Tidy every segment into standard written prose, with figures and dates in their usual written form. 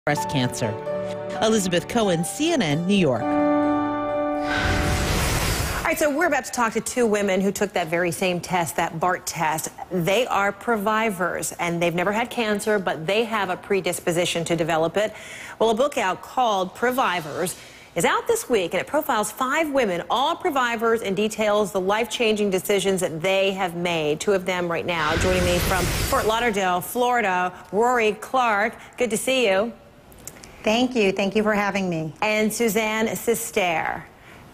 breast cancer. Elizabeth Cohen, CNN, New York. All right, so we're about to talk to two women who took that very same test, that BART test. They are previvors, and they've never had cancer, but they have a predisposition to develop it. Well, a book out called Previvors is out this week, and it profiles 5 women, all previvors, and details the life-changing decisions that they have made. 2 of them right now. Joining me from Fort Lauderdale, Florida, Rory Clark. Good to see you. Thank you. Thank you for having me. And Suzanne Sister.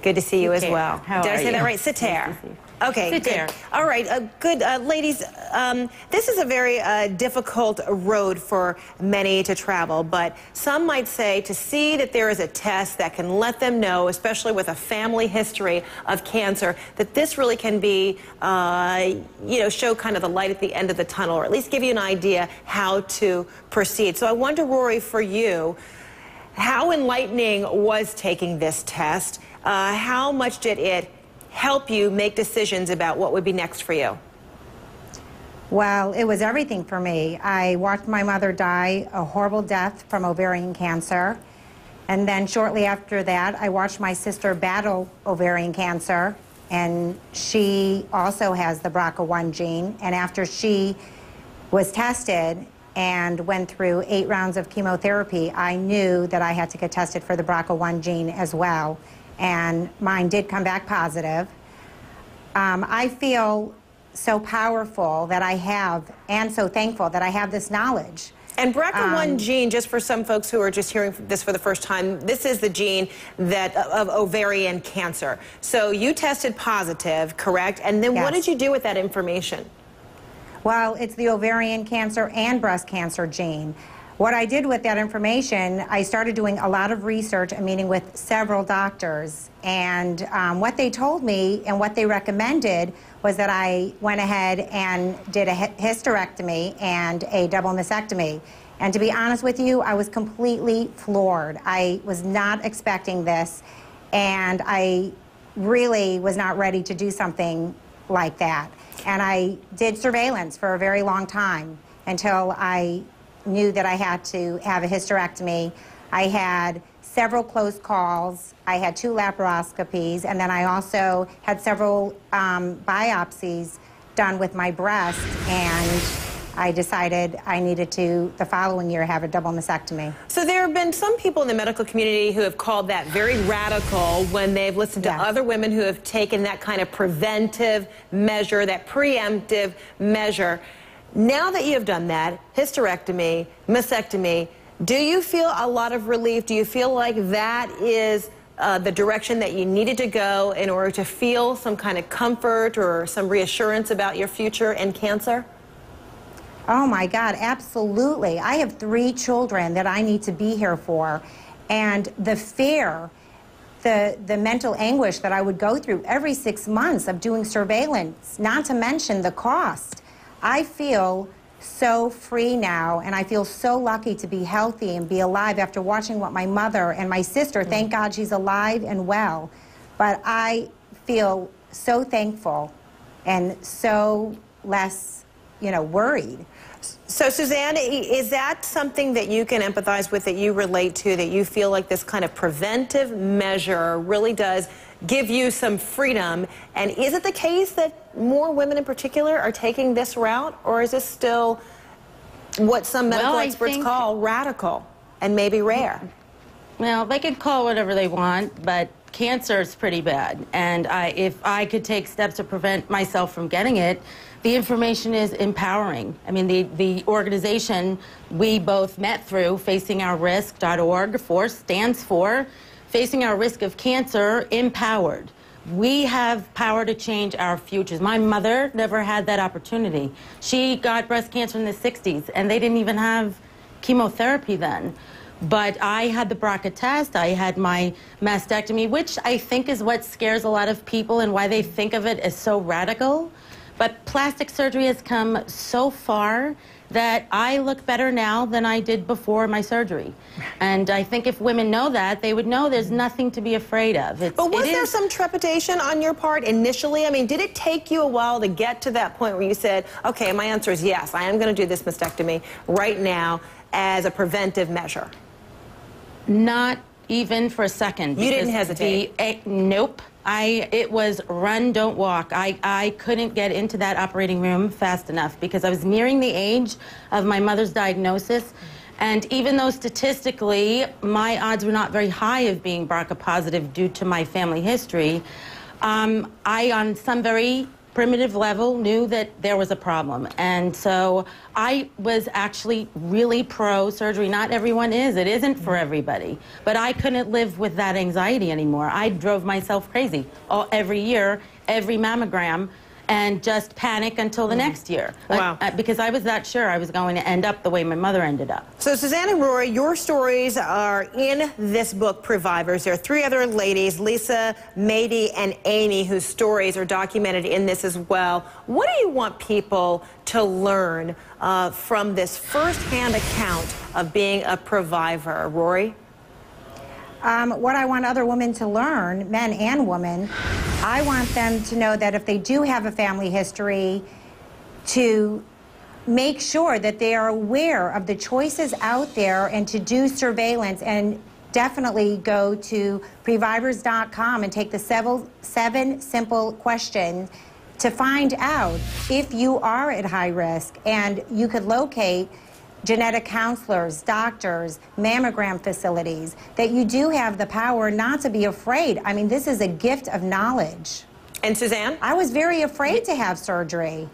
Good to see you as well. How Did I say are that you? right? Sister. Okay, Sister. good. All right, good. Ladies, this is a very difficult road for many to travel, but some might say to see that there is a test that can let them know, especially with a family history of cancer, that this really can be, show kind of the light at the end of the tunnel, or at least give you an idea how to proceed. So I wonder, Rory, for you, how enlightening was taking this test? How much did it help you make decisions about what would be next for you? Well, it was everything for me. I watched my mother die a horrible death from ovarian cancer. And then shortly after that, I watched my sister battle ovarian cancer. And she also has the BRCA1 gene. And after she was tested and went through 8 rounds of chemotherapy, I knew that I had to get tested for the BRCA1 gene as well. And mine did come back positive. I feel so powerful that I have, and so thankful that I have this knowledge. And BRCA1 gene, just for some folks who are just hearing this for the first time, this is the gene that of ovarian cancer. So you tested positive, correct? And then what Yes. did you do with that information? Well, it's the ovarian cancer and breast cancer gene. What I did with that information, I started doing a lot of research and meeting with several doctors. And what they told me and what they recommended was that I went ahead and did a hysterectomy and a double mastectomy. And to be honest with you, I was completely floored. I was not expecting this, and I really was not ready to do something like that. And I did surveillance for a very long time until I knew that I had to have a hysterectomy. I had several close calls. I had 2 laparoscopies, and then I also had several biopsies done with my breast, and I decided I needed to, the following year, have a double mastectomy. So there have been some people in the medical community who have called that very radical when they've listened to other women who have taken that kind of preventive measure, that preemptive measure. Now that you have done that, hysterectomy, mastectomy, do you feel a lot of relief? Do you feel like that is the direction that you needed to go in order to feel some kind of comfort or some reassurance about your future and cancer? Oh my God, absolutely. I have 3 children that I need to be here for. And the fear, the mental anguish that I would go through every 6 months of doing surveillance, not to mention the cost. I feel so free now, and I feel so lucky to be healthy and be alive after watching what my mother and my sister, thank God she's alive and well. But I feel so thankful and so less, worried. So, Suzanne, is that something that you can empathize with, that you relate to, that you feel like this kind of preventive measure really does give you some freedom? And is it the case that more women in particular are taking this route, or is this still what some medical experts call radical and maybe rare? Well, they could call whatever they want, but cancer is pretty bad. And if I could take steps to prevent myself from getting it, the information is empowering. I mean, the organization we both met through, FacingOurRisk.org, stands for Facing Our Risk of Cancer Empowered. We have power to change our futures. My mother never had that opportunity. She got breast cancer in the 60s, and they didn't even have chemotherapy then. But I had the BRCA test, I had my mastectomy, which I think is what scares a lot of people and why they think of it as so radical. But plastic surgery has come so far that I look better now than I did before my surgery. And I think if women know that, they would know there's nothing to be afraid of. But was there some trepidation on your part initially? I mean, did it take you a while to get to that point where you said, okay, my answer is yes, I am going to do this mastectomy right now as a preventive measure? Not even for a second. You didn't hesitate? Nope. It was run, don't walk. I couldn't get into that operating room fast enough because I was nearing the age of my mother's diagnosis. And even though statistically my odds were not very high of being BRCA positive due to my family history, I, on some very primitive level, knew that there was a problem. And so I was actually really pro-surgery. Not everyone is. It isn't for everybody. But I couldn't live with that anxiety anymore. I drove myself crazy every year, every mammogram, and just panic until the next year. Wow. Because I was that sure I was going to end up the way my mother ended up. So, Suzanne and Rory, your stories are in this book, Previvors. There are 3 other ladies, Lisa, Mady, and Amy, whose stories are documented in this as well. What do you want people to learn from this first-hand account of being a Previvor? Rory? What I want other women to learn, men and women, I want them to know that if they do have a family history, to make sure that they are aware of the choices out there and to do surveillance, and definitely go to Previvors.com and take the 7 simple questions to find out if you are at high risk, and you could locate genetic counselors, doctors, mammogram facilities, that you do have the power not to be afraid. I mean, this is a gift of knowledge. And Suzanne? I was very afraid to have surgery.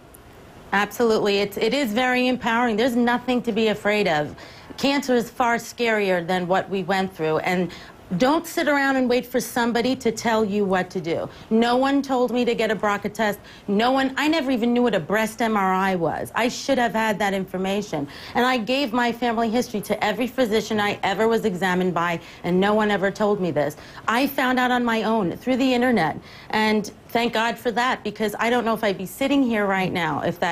Absolutely. It is very empowering. There's nothing to be afraid of. Cancer is far scarier than what we went through. And don't sit around and wait for somebody to tell you what to do. No one told me to get a BRCA test. I never even knew what a breast MRI was. I should have had that information. And I gave my family history to every physician I ever was examined by, and no one ever told me this. I found out on my own through the internet. And thank God for that, because I don't know if I'd be sitting here right now if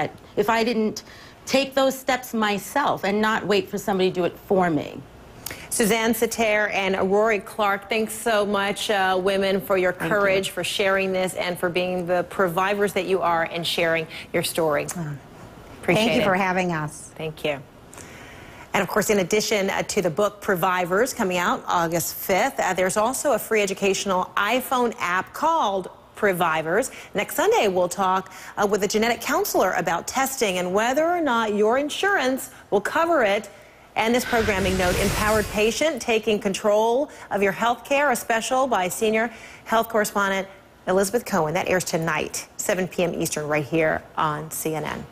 I didn't take those steps myself and not wait for somebody to do it for me. Suzanne Sater and Rory Clark, thanks so much, women, for your courage, for sharing this, and for being the Previvors that you are and sharing your story. Appreciate it. Thank you for having us. Thank you. And of course, in addition to the book Previvors coming out August 5th, there's also a free educational iPhone app called Previvors. Next Sunday, we'll talk with a genetic counselor about testing and whether or not your insurance will cover it. And this programming note, Empowered Patient, taking control of your health care, a special by senior health correspondent Elizabeth Cohen. That airs tonight, 7 p.m. Eastern, right here on CNN.